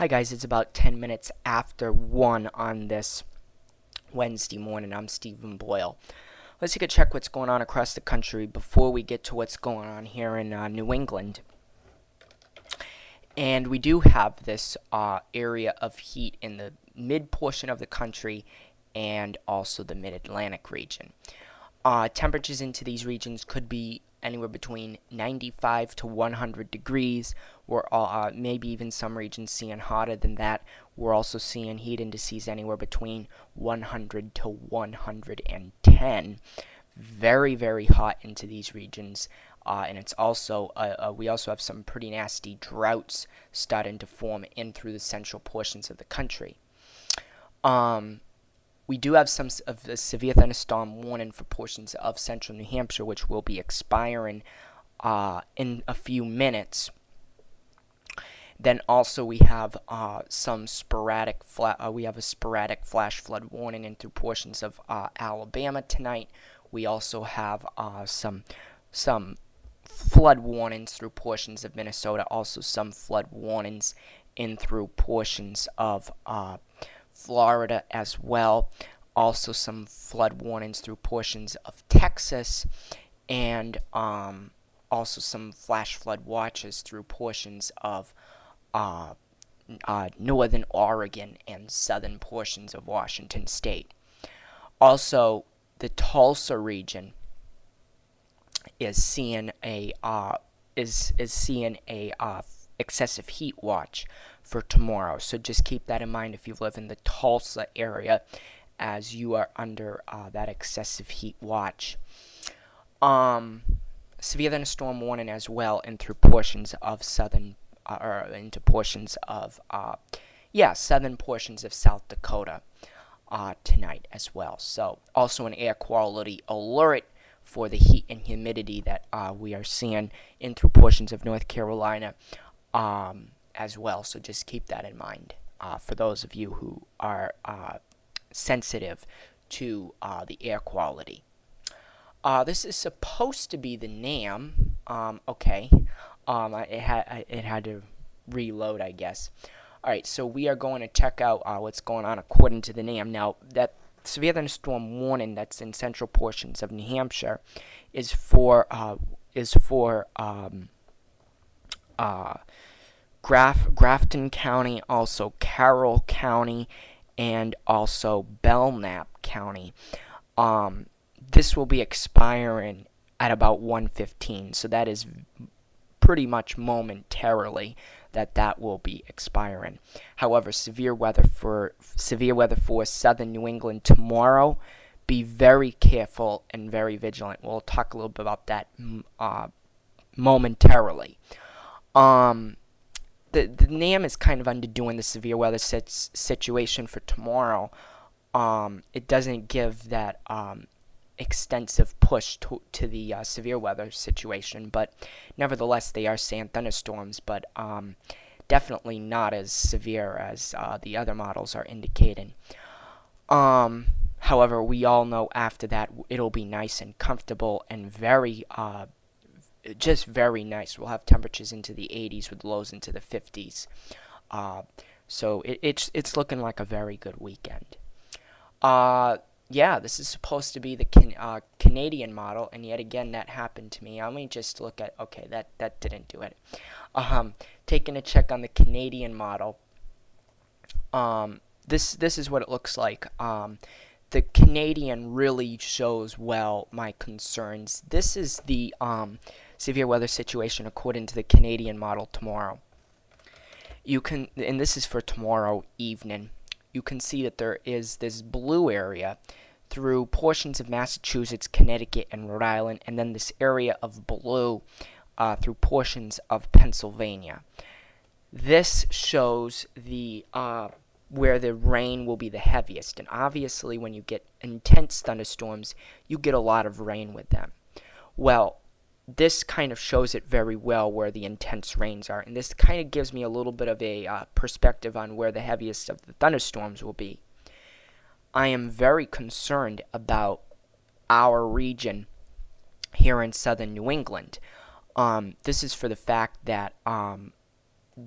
Hi guys, it's about 10 minutes after 1 on this Wednesday morning. I'm Stephen Boyle. Let's take a check what's going on across the country before we get to what's going on here in New England. And we do have this area of heat in the mid portion of the country and also the mid-Atlantic region. Temperatures into these regions could be anywhere between 95 to 100 degrees. We're maybe even some regions seeing hotter than that. We're also seeing heat indices anywhere between 100 to 110. Very, very hot into these regions. And it's also, we also have some pretty nasty droughts starting to form in through the central portions of the country. We do have some of a severe thunderstorm warning for portions of central New Hampshire, which will be expiring in a few minutes. Then also we have some sporadic we have a sporadic flash flood warning in through portions of Alabama tonight. We also have some flood warnings through portions of Minnesota. Also some flood warnings in through portions of Florida as well. Also some flood warnings through portions of Texas, and also some flash flood watches through portions of northern Oregon and southern portions of Washington State. Also, the Tulsa region is seeing a excessive heat watch for tomorrow. So just keep that in mind if you live in the Tulsa area, as you are under that excessive heat watch. Severe thunderstorm warning as well in through portions of southern southern portions of South Dakota tonight as well. So also an air quality alert for the heat and humidity that we are seeing in through portions of North Carolina as well. So just keep that in mind for those of you who are sensitive to the air quality. This is supposed to be the NAM. Okay. It had to reload, I guess. Alright, so we are going to check out what's going on according to the NAM. Now, that severe thunderstorm warning that's in central portions of New Hampshire is for Grafton County, also Carroll County, and also Belknap County. This will be expiring at about 1:15, so that is pretty much momentarily that will be expiring. However, severe weather for southern New England tomorrow. Be very careful and very vigilant. We'll talk a little bit about that momentarily. The NAM is kind of underdoing the severe weather situation for tomorrow. It doesn't give that extensive push to the severe weather situation, but nevertheless they are saying thunderstorms, but definitely not as severe as the other models are indicating. However, we all know after that it'll be nice and comfortable and very just very nice. We'll have temperatures into the 80s with lows into the 50s. So it's looking like a very good weekend. Yeah, this is supposed to be the Canadian model, and yet again that happened to me. Let me just look at, okay, that didn't do it. Taking a check on the Canadian model. This is what it looks like. The Canadian really shows well my concerns. This is the severe weather situation according to the Canadian model tomorrow. And this is for tomorrow evening. You can see that there is this blue area through portions of Massachusetts, Connecticut, and Rhode Island, and then this area of blue through portions of Pennsylvania. This shows the where the rain will be the heaviest, and obviously when you get intense thunderstorms, you get a lot of rain with them. Well, this kind of shows it very well where the intense rains are, and this kind of gives me a little bit of a perspective on where the heaviest of the thunderstorms will be. I am very concerned about our region here in southern New England. This is for the fact that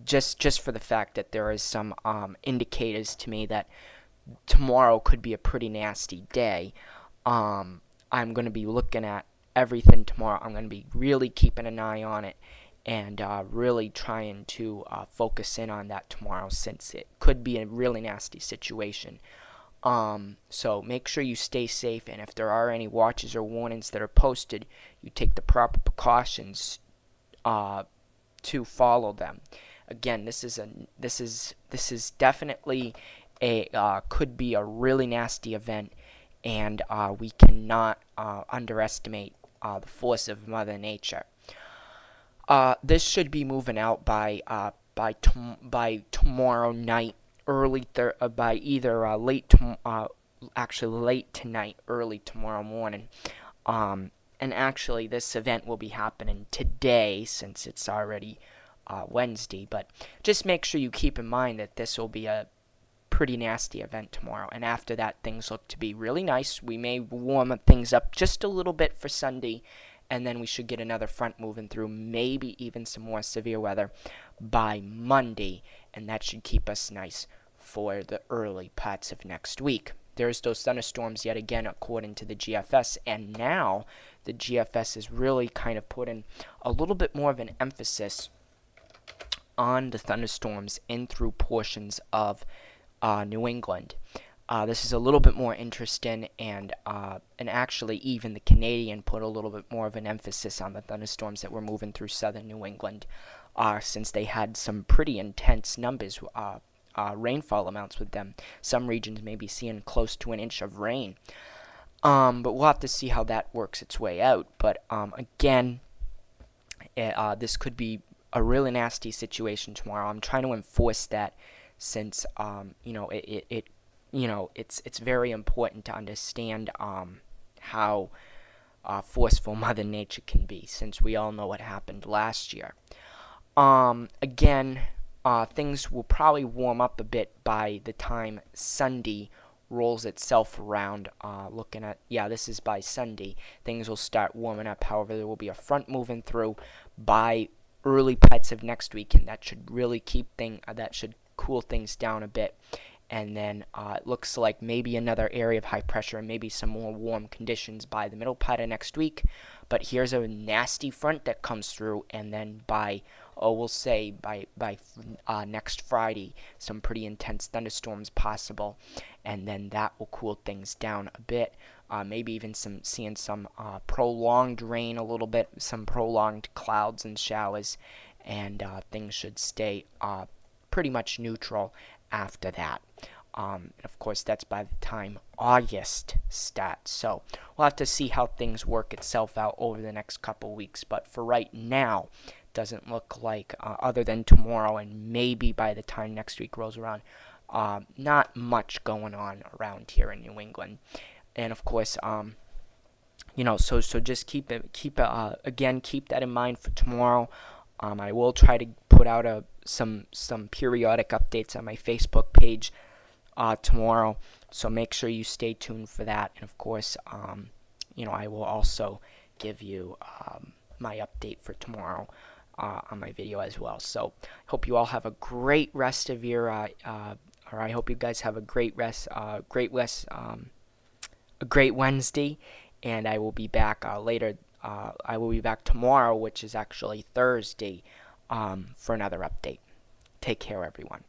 just for the fact that there is some indicators to me that tomorrow could be a pretty nasty day. I'm going to be looking at everything tomorrow. I'm going to be really keeping an eye on it and really trying to focus in on that tomorrow, since it could be a really nasty situation. So make sure you stay safe, and if there are any watches or warnings that are posted, you take the proper precautions to follow them. Again, this is definitely a could be a really nasty event, and we cannot underestimate the force of Mother Nature. This should be moving out by tomorrow night, by either late tonight, early tomorrow morning. And actually, this event will be happening today, since it's already Wednesday. But just make sure you keep in mind that this will be a pretty nasty event tomorrow, and after that, things look to be really nice. We may warm things up just a little bit for Sunday, and then we should get another front moving through, maybe even some more severe weather by Monday, and that should keep us nice for the early parts of next week. There's those thunderstorms yet again, according to the GFS, and now the GFS is really kind of putting a little bit more of an emphasis on the thunderstorms in through portions of New England. This is a little bit more interesting, and actually even the Canadian put a little bit more of an emphasis on the thunderstorms that were moving through southern New England, since they had some pretty intense numbers, rainfall amounts with them. Some regions may be seeing close to an inch of rain, but we'll have to see how that works its way out. But again, this could be a really nasty situation tomorrow. I'm trying to enforce that, since it's very important to understand how forceful Mother Nature can be, since we all know what happened last year. Again, things will probably warm up a bit by the time Sunday rolls itself around. Looking at, this is by Sunday, things will start warming up. However, there will be a front moving through by early parts of next week, and that should really that should cool things down a bit. And then it looks like maybe another area of high pressure and maybe some more warm conditions by the middle part of next week. But here's a nasty front that comes through, and then we'll say by next Friday, some pretty intense thunderstorms possible, and then that will cool things down a bit. Maybe even seeing some prolonged rain a little bit, some prolonged clouds and showers, and things should stay pretty much neutral after that. Of course, that's by the time August starts. So we'll have to see how things work itself out over the next couple weeks. But for right now, doesn't look like, other than tomorrow and maybe by the time next week rolls around, not much going on around here in New England. And of course, so just keep that in mind for tomorrow. I will try to put out some periodic updates on my Facebook page tomorrow, so make sure you stay tuned for that. And of course, I will also give you my update for tomorrow on my video as well. So I hope you all have a great rest of your, or I hope you guys have a great Wednesday, and I will be back later. I will be back tomorrow, which is actually Thursday, for another update. Take care, everyone.